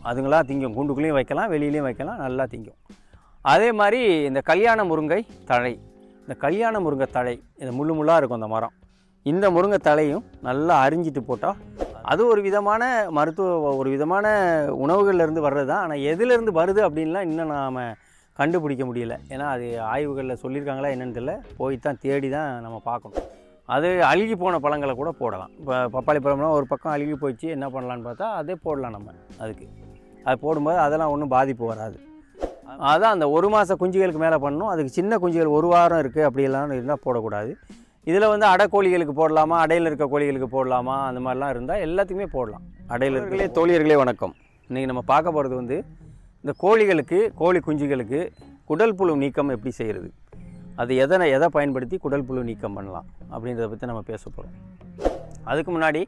அதுங்களா திங்கும். கூண்டுக்குள்ளேயும் வைக்கலாம், வெளியிலையும் வைக்கலாம், நல்லா திங்கும். அதே மாதிரி இந்த கல்யாண முருங்கை தழை, இந்த கல்யாண முருங்கை தழை இந்த முள்ளாக இருக்கும் அந்த மரம், இந்த முருங்கை தழையும் நல்லா அரிஞ்சிட்டு போட்டால் அது ஒரு விதமான ஒரு விதமான உணவுகள்லேருந்து வர்றது தான். ஆனால் எதுலேருந்து வருது அப்படின்லாம் இன்னும் நாம் கண்டுபிடிக்க முடியல. ஏன்னா அது ஆய்வுகளில் சொல்லியிருக்காங்களா என்னென்னு தெரியல, போய் தான் தேடி தான் நம்ம பார்க்கணும். அது அழுகி போன பழங்களை கூட போடலாம். இப்போ பப்பாளி பழம்னா ஒரு பக்கம் அழுகி போயிடுச்சு, என்ன பண்ணலான்னு பார்த்தா அதே போடலாம் நம்ம. அதுக்கு அது போடும்போது அதெல்லாம் ஒன்றும் பாதிப்பு வராது. அதான் அந்த 1 மாத குஞ்சுகளுக்கு மேலே பண்ணணும். அதுக்கு சின்ன குஞ்சுகள் 1 வாரம் இருக்குது அப்படியெல்லாம் இருந்தால் போடக்கூடாது. இதில் வந்து அடை கோழிகளுக்கு போடலாமா, அடையில் இருக்க கோழிகளுக்கு போடலாமா, அந்த மாதிரிலாம் இருந்தால் எல்லாத்துக்குமே போடலாம். அடையில் இருக்கிறே தோழியர்களே வணக்கம். இன்றைக்கி நம்ம பார்க்க போகிறது வந்து இந்த கோழிகளுக்கு, கோழி குஞ்சுகளுக்கு குடல் புழு நீக்கம் எப்படி செய்கிறது, அது எதை பயன்படுத்தி குடல் புழு நீக்கம் பண்ணலாம் அப்படின்றத பற்றி நம்ம பேச போகிறோம். அதுக்கு முன்னாடி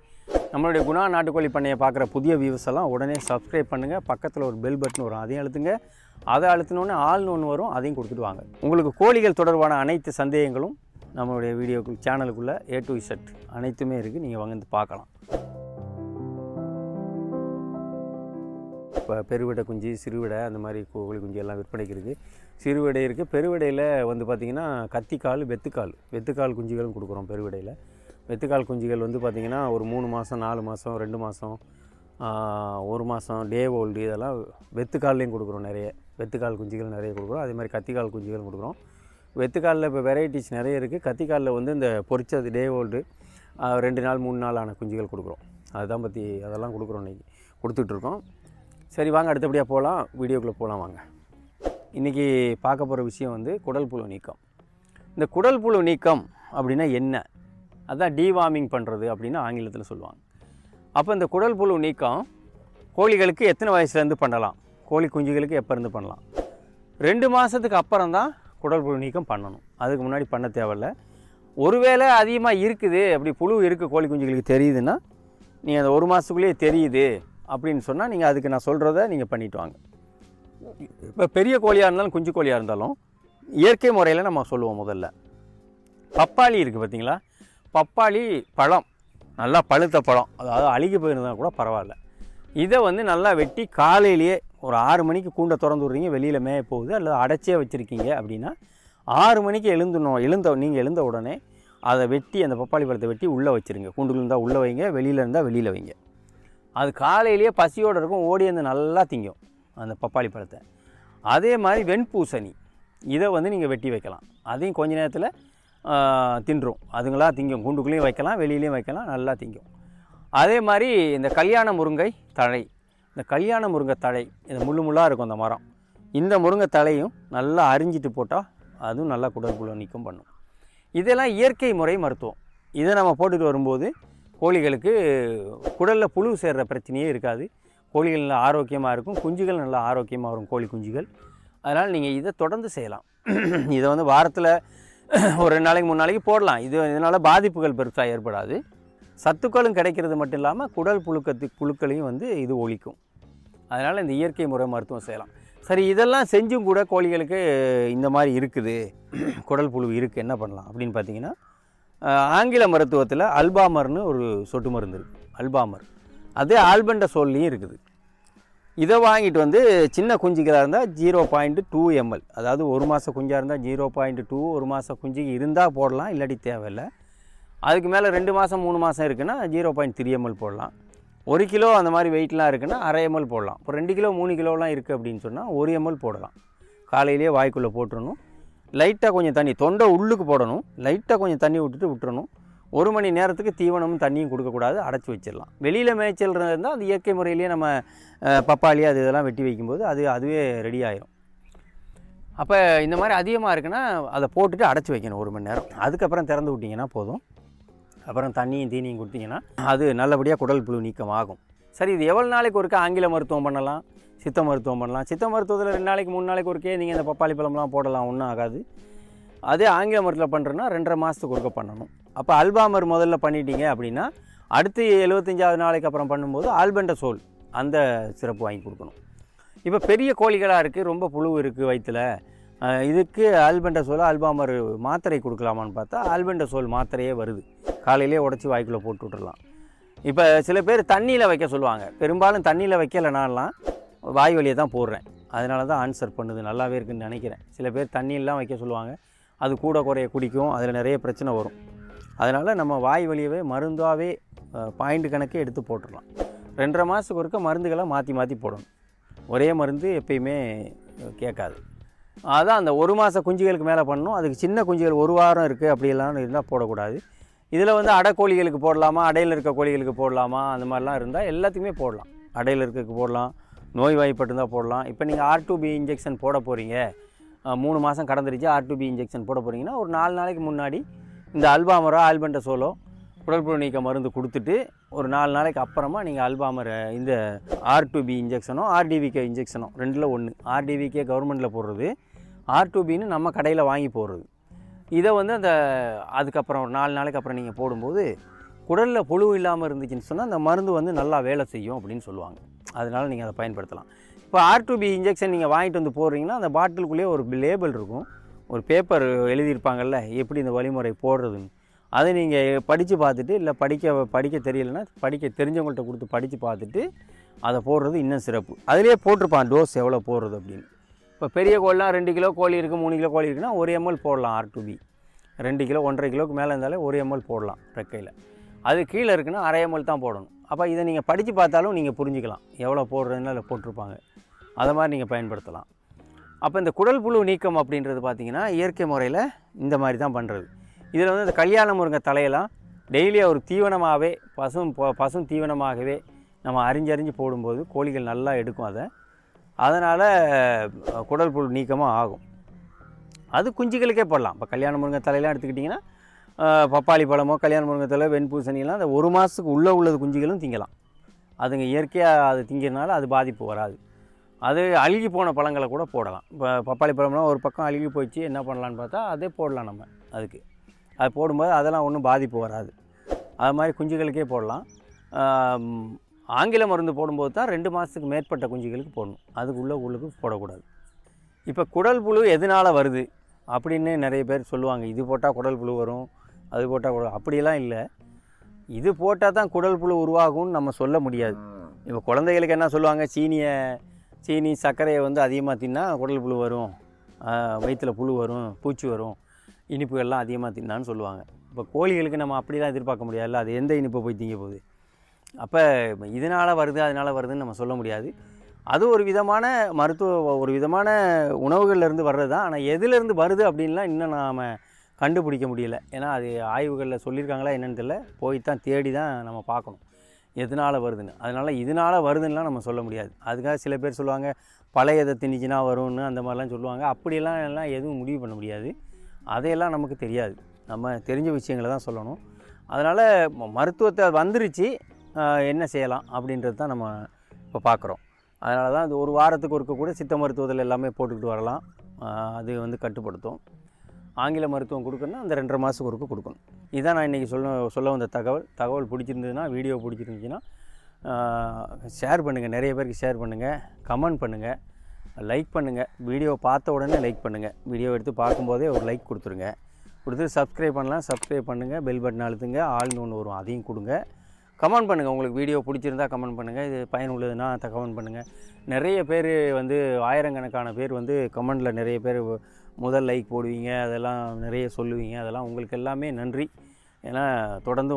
நம்மளுடைய குணா நாட்டுக்கோழி பண்ணையை பார்க்குற புதிய வியூவர்ஸ் எல்லாம் உடனே சப்ஸ்கிரைப் பண்ணுங்கள். பக்கத்தில் ஒரு பெல் பட்டன் வரும், அதையும் அழுத்துங்க. அதை அழுத்தினோடனே ஆள்னு ஒன்று வரும், அதையும் கொடுத்துட்டு வாங்க. உங்களுக்கு கோழிகள் தொடர்பான அனைத்து சந்தேகங்களும் நம்மளுடைய வீடியோக்கு சேனலுக்குள்ளே A to Z அனைத்துமே இருக்குது, நீங்கள் வந்து பார்க்கலாம். இப்போ பெருவிடை குஞ்சு, சிறுவிடை, அந்த மாதிரி கோழி குஞ்சு எல்லாம் விற்பனைக்கு இருக்குது. சிறுவிடை இருக்குது. பெருவிடையில் வந்து பார்த்திங்கன்னா கத்திக்கால், வெத்துக்கால் குஞ்சுகளும் கொடுக்குறோம். பெருவிடையில் வெத்துக்கால் குஞ்சுகள் வந்து பார்த்திங்கன்னா ஒரு 3 மாதம், 4 மாதம், 2 மாதம், 1 மாதம், டே ஓல்டு, இதெல்லாம் வெத்துக்கால்லையும் கொடுக்குறோம். நிறைய வெத்துக்கால் குஞ்சுகள் நிறைய கொடுக்குறோம். அதே மாதிரி கத்திக்கால் குஞ்சுகள் கொடுக்குறோம். வெத்துக்காலில் இப்போ வெரைட்டிஸ் நிறைய இருக்குது. கத்திக்காலில் வந்து இந்த பொரிச்சது டே ஓல்டு 2 நாள் 3 நாள் ஆன குஞ்சுகள் கொடுக்குறோம். அதுதான் பற்றி அதெல்லாம் கொடுக்குறோம், இன்றைக்கி கொடுத்துட்ருக்கோம். சரி வாங்க அடுத்தபடியாக போகலாம், வீடியோக்குள்ளே போகலாம் வாங்க. இன்றைக்கி பார்க்க போகிற விஷயம் வந்து குடல் புழு நீக்கம். இந்த குடல் புழு நீக்கம் அப்படின்னா என்ன, அதுதான் டீவார்மிங் பண்ணுறது அப்படின்னு ஆங்கிலத்தில் சொல்லுவாங்க. அப்போ இந்த குடல் புழு நீக்கம் கோழிகளுக்கு எத்தனை வயசுலேருந்து பண்ணலாம், கோழி குஞ்சுகளுக்கு எப்போ இருந்து பண்ணலாம்? 2 மாதத்துக்கு அப்புறம் தான் குடல் புழு நீக்கம் பண்ணணும். அதுக்கு முன்னாடி பண்ண தேவையில்ல. ஒருவேளை அதிகமாக இருக்குது, அப்படி புழு இருக்குது கோழி குஞ்சுகளுக்கு தெரியுதுன்னா, நீங்கள் அந்த 1 மாதத்துக்குள்ளேயே தெரியுது அப்படின்னு சொன்னால் நீங்கள் அதுக்கு நான் சொல்கிறத நீங்கள் பண்ணிவிட்டு வாங்க. இப்போ பெரிய கோழியாக இருந்தாலும் குஞ்சு கோழியாக இருந்தாலும் இயற்கை முறையில் நம்ம சொல்லுவோம். முதல்ல பப்பாளி இருக்குது பார்த்தீங்களா, பப்பாளி பழம் நல்லா பழுத்த பழம், அதாவது அழுகி போயிருந்தால் கூட பரவாயில்ல, இதை வந்து நல்லா வெட்டி காலையிலேயே ஒரு 6 மணிக்கு கூண்டை திறந்து விட்றீங்க, வெளியில் மேய போகுது அல்லது அடைச்சே வச்சுருக்கீங்க அப்படின்னா 6 மணிக்கு நீங்கள் எழுந்த உடனே அதை வெட்டி, அந்த பப்பாளி பழத்தை வெட்டி உள்ளே வச்சுருங்க. கூண்டுக்குள்ள இருந்தால் உள்ளே வைங்க, வெளியில் இருந்தால் வெளியில் வைங்க. அது காலையிலேயே பசியோடு இருக்கும், ஓடி வந்து நல்லா திங்கும் அந்த பப்பாளி பழத்தை. அதே மாதிரி வெண்பூசணி, இதை வந்து நீங்கள் வெட்டி வைக்கலாம், அதையும் கொஞ்ச நேரத்தில் தின்றும், அதுங்களா திங்கும். கூண்டுக்குள்ளேயும் வைக்கலாம், வெளியிலையும் வைக்கலாம், நல்லா திங்கும். அதே மாதிரி இந்த கல்யாண முருங்கை தழை, இந்த கல்யாண முருங்கை தழை இந்த முள்ளாக இருக்கும் அந்த மரம், இந்த முருங்கை தழையும் நல்லா அரிஞ்சிட்டு போட்டால் அதுவும் நல்லா குடல் புழு நீக்கம் பண்ணும். இதெல்லாம் இயற்கை முறை மருத்துவம். இதை நம்ம போட்டுட்டு வரும்போது கோழிகளுக்கு குடலில் புழு சேர்கிற பிரச்சனையே இருக்காது. கோழிகள் நல்லா ஆரோக்கியமாக இருக்கும், குஞ்சுகள் நல்லா ஆரோக்கியமாக வரும் கோழி குஞ்சுகள். அதனால் நீங்கள் இதை தொடர்ந்து செய்யலாம். இதை வந்து வாரத்தில் ஒரு 2 நாளைக்கு 3 நாளைக்கு போடலாம். இதனால் பாதிப்புகள் பெருசாக ஏற்படாது. சத்துக்களும் கிடைக்கிறது மட்டும் இல்லாமல் குடல் புழுக்களையும் வந்து இது ஒழிக்கும். அதனால் இந்த இயற்கை முறை மருத்துவம் செய்யலாம். சரி, இதெல்லாம் செஞ்சும் கூட கோழிகளுக்கு இந்த மாதிரி இருக்குது, குடல் புழு இருக்குது, என்ன பண்ணலாம் அப்படின்னு பார்த்தீங்கன்னா, ஆங்கில மருத்துவத்தில் அல்பாமர்னு ஒரு சொட்டு மருந்து இருக்குது, அல்பாமர். அதே ஆல்பெண்டசோல்லையும் இருக்குது. இதை வாங்கிட்டு வந்து சின்ன குஞ்சுகளாக இருந்தால் 0.2 ml, அதாவது 1 மாத குஞ்சாக இருந்தால் 0.2, 1 மாத குஞ்சுக்கு இருந்தால் போடலாம், இல்லாட்டி தேவையில்லை. அதுக்கு மேலே 2 மாதம் 3 மாதம் இருக்குன்னா 0.3 ml போடலாம். 1 கிலோ அந்த மாதிரி வெயிட்லாம் இருக்குன்னா அரை ml போடலாம். இப்போ 2 கிலோ 3 கிலோலாம் இருக்குது அப்படின்னு சொன்னால் 1 ml போடலாம். காலையிலேயே வாய்க்குள்ளே போட்டுடணும். லைட்டாக கொஞ்சம் தண்ணி, தொண்டை உள்ளுக்கு போடணும், லைட்டாக கொஞ்சம் தண்ணி விட்டுறணும். 1 மணி நேரத்துக்கு தீவனமும் தண்ணியும் கொடுக்கக்கூடாது, அடைச்சி வச்சிடலாம். வெளியில் மேய்ச்சல் இருந்தால் அது இயற்கை முறையிலேயே நம்ம பப்பாளி அது இதெல்லாம் வெட்டி வைக்கும்போது அதுவே ரெடி ஆயிரும். அப்போ இந்த மாதிரி அதிகமாக இருக்குன்னா அதை போட்டுட்டு அடைச்சி வைக்கணும் 1 மணி நேரம். அதுக்கப்புறம் திறந்து விட்டிங்கன்னா போதும். அப்புறம் தண்ணியும் தீனியும் கொடுத்தீங்கன்னா அது நல்லபடியாக குடல் புழு நீக்கம் ஆகும். சரி, இது எவ்வளோ நாளைக்கு ஒருக்கா ஆங்கில மருத்துவம் பண்ணலாம், சித்த மருத்துவம் பண்ணலாம்? சித்த மருத்துவத்தில் 2 நாளைக்கு 3 நாளைக்கு ஒருக்கே நீங்கள் இந்த பப்பாளி பழம்லாம் போடலாம், ஒன்றும் ஆகாது. அதே ஆங்கில மருத்துவத்தில் பண்ணுறோன்னா 2.5 மாதத்துக்கு ஒருக்க பண்ணணும். அப்போ அல்பாமர் முதல்ல பண்ணிட்டீங்க அப்படின்னா அடுத்து 75வது நாளைக்கு அப்புறம் பண்ணும்போது ஆல்பெண்டசோல் அந்த சிறப்பு வாங்கி கொடுக்கணும். இப்போ பெரிய கோழிகளாக இருக்குது, ரொம்ப புழு இருக்குது வயிற்றில், இதுக்கு ஆல்பெண்டசோல் அல்பாமர் மாத்திரை கொடுக்கலாமான்னு பார்த்தா ஆல்பெண்டசோல் மாத்திரையே வருது, காலையிலே உடச்சி வாய்க்குள்ளே போட்டு விட்டுடலாம். இப்போ சில பேர் தண்ணியில் வைக்க சொல்லுவாங்க. பெரும்பாலும் தண்ணியில் வைக்கலைனாலாம் வாய் வழியை தான் போடுறேன். அதனால தான் ஆன்சர் பண்ணுது, நல்லாவே இருக்குதுன்னு நினைக்கிறேன். சில பேர் தண்ணியெல்லாம் வைக்க சொல்லுவாங்க, அது கூட குறைய குடிக்கும், அதில் நிறைய பிரச்சனை வரும். அதனால் நம்ம வாய் வழியவே மருந்தாகவே பாயிண்ட் கணக்கே எடுத்து போட்டுடலாம். 2.5 மாதத்துக்கு ஒருக்க மருந்துகளை மாற்றி மாற்றி போடணும். ஒரே மருந்து எப்பயுமே கேட்காது. அதான் அந்த 1 மாத குஞ்சுகளுக்கு மேலே பண்ணணும். அதுக்கு சின்ன குஞ்சுகள் 1 வாரம் இருக்குது அப்படியெல்லாம் இருந்தால் போடக்கூடாது. இதில் வந்து அடைக்கோழிகளுக்கு போடலாமா, அடையில் இருக்க கோழிகளுக்கு போடலாமா, அந்த மாதிரிலாம் இருந்தால் எல்லாத்துக்குமே போடலாம். அடையில் இருக்கிறதுக்கு போடலாம், நோய்வாய்ப்பட்டிருந்தால் போடலாம். இப்போ நீங்கள் R2B இன்ஜெக்ஷன் போட போகிறீங்க, 3 மாதம் கடந்துருச்சு, R2B இன்ஜெக்ஷன் போட போகிறீங்கன்னா ஒரு 4 நாளைக்கு முன்னாடி இந்த அல்பாமரோ ஆல்பெண்டசோலோ குடல் புழு நீக்க மருந்து கொடுத்துட்டு ஒரு 4 நாளைக்கு அப்புறமா நீங்கள் அல்பாமரை இந்த R2B இன்ஜெக்ஷனோ RDVK இன்ஜெக்ஷனோ 2ல் 1. RDVK கவர்மெண்ட்டில் போடுறது, R2Bன்னு நம்ம கடையில் வாங்கி போடுறது. இதை வந்து அதுக்கப்புறம் ஒரு 4 நாளைக்கு அப்புறம் நீங்கள் போடும்போது குடலில் புழு இல்லாமல் இருந்துச்சுன்னு சொன்னால் அந்த மருந்து வந்து நல்லா வேலை செய்யும் அப்படின்னு சொல்லுவாங்க. அதனால் நீங்கள் அதை பயன்படுத்தலாம். இப்போ R2B இன்ஜெக்ஷன் நீங்கள் வாங்கிட்டு வந்து போடுறீங்கன்னா அந்த பாட்டிலுக்குள்ளேயே ஒரு லேபிள் இருக்கும், ஒரு பேப்பர் எழுதியிருப்பாங்கல்ல எப்படி இந்த வழிமுறை போடுறதுன்னு. அதை நீங்கள் படித்து பார்த்துட்டு, இல்லை படிக்க தெரியலைன்னா படிக்க தெரிஞ்சவங்கள்ட்ட கொடுத்து படித்து பார்த்துட்டு அதை போடுறது இன்னும் சிறப்பு. அதிலே போட்டிருப்பான் டோஸ் எவ்வளோ போடுறது அப்படின்னு. இப்போ பெரிய கோழிலாம் 2 கிலோ கோழி இருக்குது, 3 கிலோ கோழி இருக்குன்னா 1 ml போடலாம் R2B. 2 கிலோ 1.5 கிலோக்கு மேலே இருந்தாலே 1 ml போடலாம் ரெக்கையில். அது கீழே இருக்குன்னா 1/2 ml தான் போடணும். அப்போ இதை நீங்கள் படித்து பார்த்தாலும் நீங்கள் புரிஞ்சுக்கலாம் எவ்வளோ போடுறதுன்னு அதில் போட்டிருப்பாங்க. அதை மாதிரி நீங்கள் பயன்படுத்தலாம். அப்போ இந்த குடல் புழு நீக்கம் அப்படின்றது பார்த்திங்கன்னா இயற்கை முறையில் இந்த மாதிரி தான் பண்ணுறது. இதில் வந்து இந்த கல்யாண முருங்கை தலையெல்லாம் டெய்லி ஒரு தீவனமாகவே பசும் தீவனமாகவே நம்ம அறிஞ்சறிஞ்சு போடும்போது கோழிகள் நல்லா எடுக்கும் அதை. அதனால் குடல் புழு நீக்கமாக ஆகும். அது குஞ்சுகளுக்கே போடலாம். இப்போ கல்யாண முருங்கை தலையெல்லாம் எடுத்துக்கிட்டிங்கன்னா பப்பாளி பழமோ கல்யாண முருங்கை தலை வெண்பூசணியெல்லாம் அந்த 1 மாதத்துக்கு உள்ளது குஞ்சுகளும் திங்கலாம். அதுங்க இயற்கையாக அது திங்கிறதுனால அது பாதிப்பு வராது. அது அழுகி போன பழங்களை கூட போடலாம். இப்போ பப்பாளி பழம்னா ஒரு பக்கம் அழுகி போயிடுச்சு, என்ன பண்ணலான்னு பார்த்தா அதே போடலாம் நம்ம. அதுக்கு அது போடும்போது அதெல்லாம் ஒன்றும் பாதிப்பு வராது. அது மாதிரி குஞ்சுகளுக்கே போடலாம். ஆங்கில மருந்து போடும்போது தான் 2 மாதத்துக்கு மேற்பட்ட குஞ்சுகளுக்கு போடணும், அதுக்குள்ளே போடக்கூடாது. இப்போ குடல் புழு எதனால் வருது அப்படின்னு நிறைய பேர் சொல்லுவாங்க. இது போட்டால் குடல் புழு வரும், அது போட்டால் அப்படியெல்லாம் இல்லை. இது போட்டால் தான் குடல் புழு உருவாகும்னு நம்ம சொல்ல முடியாது. இப்போ குழந்தைகளுக்கு என்ன சொல்லுவாங்க, சீனி சர்க்கரையை வந்து அதிகமாக தின்னா குடல் புழு வரும், வயிற்றில் புழு வரும், பூச்சி வரும், இனிப்புகள்லாம் அதிகமாக தின்னான்னு சொல்லுவாங்க. இப்போ கோழிகளுக்கு நம்ம அப்படிலாம் எதிர்பார்க்க முடியாதுல்ல, அது எந்த இனிப்பை போய் திங்க போகுது. அப்போ இதனால் வருது அதனால் வருதுன்னு நம்ம சொல்ல முடியாது. அது ஒரு விதமான ஒரு விதமான உணவுகள்லேருந்து வர்றது தான். ஆனால் எதுலேருந்து வருது அப்படின்லாம் இன்னும் நாம் கண்டுபிடிக்க முடியல. ஏன்னா அது ஆய்வுகளில் சொல்லியிருக்காங்களா என்னென்னு தெரியல, போய் தான் தேடி தான் நம்ம பார்க்கணும் எதனால் வருதுன்னு. அதனால் இதனால் வருதுன்னெலாம் நம்ம சொல்ல முடியாது. அதுக்காக சில பேர் சொல்லுவாங்க பழையதை திணிச்சினா வரும்னு, அந்த மாதிரிலாம் சொல்லுவாங்க. அப்படியெல்லாம் எதுவும் முடிவு பண்ண முடியாது. அதையெல்லாம் நமக்கு தெரியாது, நம்ம தெரிஞ்ச விஷயங்களை தான் சொல்லணும். அதனால் மருத்துவத்தை வந்துருச்சு, என்ன செய்யலாம் அப்படின்றது தான் நம்ம இப்போ பார்க்குறோம். அதனால தான் அது 1 வாரத்துக்கு ஒருக்க கூட சித்த மருத்துவத்தில் எல்லாமே போட்டுக்கிட்டு வரலாம். அது வந்து கட்டுப்படுத்தும். ஆங்கில மருத்துவம் கொடுக்கணுன்னா அந்த 2.5 மாதத்துக்கு ஒருக்க கொடுக்கணும். இதுதான் நான் இன்றைக்கி சொல்ல வந்த தகவல் பிடிச்சிருந்ததுன்னா, வீடியோ பிடிச்சிருந்துச்சின்னா ஷேர் பண்ணுங்கள், நிறைய பேருக்கு ஷேர் பண்ணுங்கள், கமெண்ட் பண்ணுங்கள், லைக் பண்ணுங்கள். வீடியோ பார்த்த உடனே லைக் பண்ணுங்கள். வீடியோ எடுத்து பார்க்கும்போதே ஒரு லைக் கொடுத்துருங்க. கொடுத்துட்டு சப்ஸ்கிரைப் பண்ணலாம், சப்ஸ்கிரைப் பண்ணுங்கள். பெல் பட்டன் அழுத்துங்க, ஆல்னு ஒன்று வரும், அதையும் கொடுங்க. கமெண்ட் பண்ணுங்கள், உங்களுக்கு வீடியோ பிடிச்சிருந்தா கமெண்ட் பண்ணுங்கள், இது பயனுள்ளதுன்னா கமெண்ட் பண்ணுங்கள். நிறைய பேர் வந்து ஆயிரக்கணக்கான பேர் வந்து கமெண்டில் நிறைய பேர் முதல் லைக் போடுவீங்க, அதெல்லாம் நிறைய சொல்லுவீங்க. அதெல்லாம் உங்களுக்கு எல்லாமே நன்றி. ஏன்னா தொடர்ந்து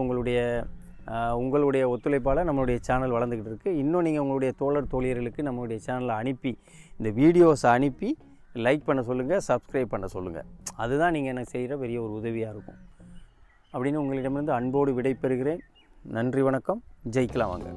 உங்களுடைய ஒத்துழைப்பால் நம்மளுடைய சேனல் வளர்ந்துக்கிட்டு இருக்குது. இன்னும் நீங்கள் உங்களுடைய தோழியர்களுக்கு நம்மளுடைய சேனலை அனுப்பி, இந்த வீடியோஸை அனுப்பி லைக் பண்ண சொல்லுங்கள், சப்ஸ்கிரைப் பண்ண சொல்லுங்கள். அதுதான் நீங்கள் எனக்கு செய்கிற பெரிய ஒரு உதவியாக இருக்கும் அப்படின்னு உங்களிடமிருந்து அன்போடு விடை பெறுகிறேன். நன்றி, வணக்கம். ஜெயிக்கலாம் வாங்க.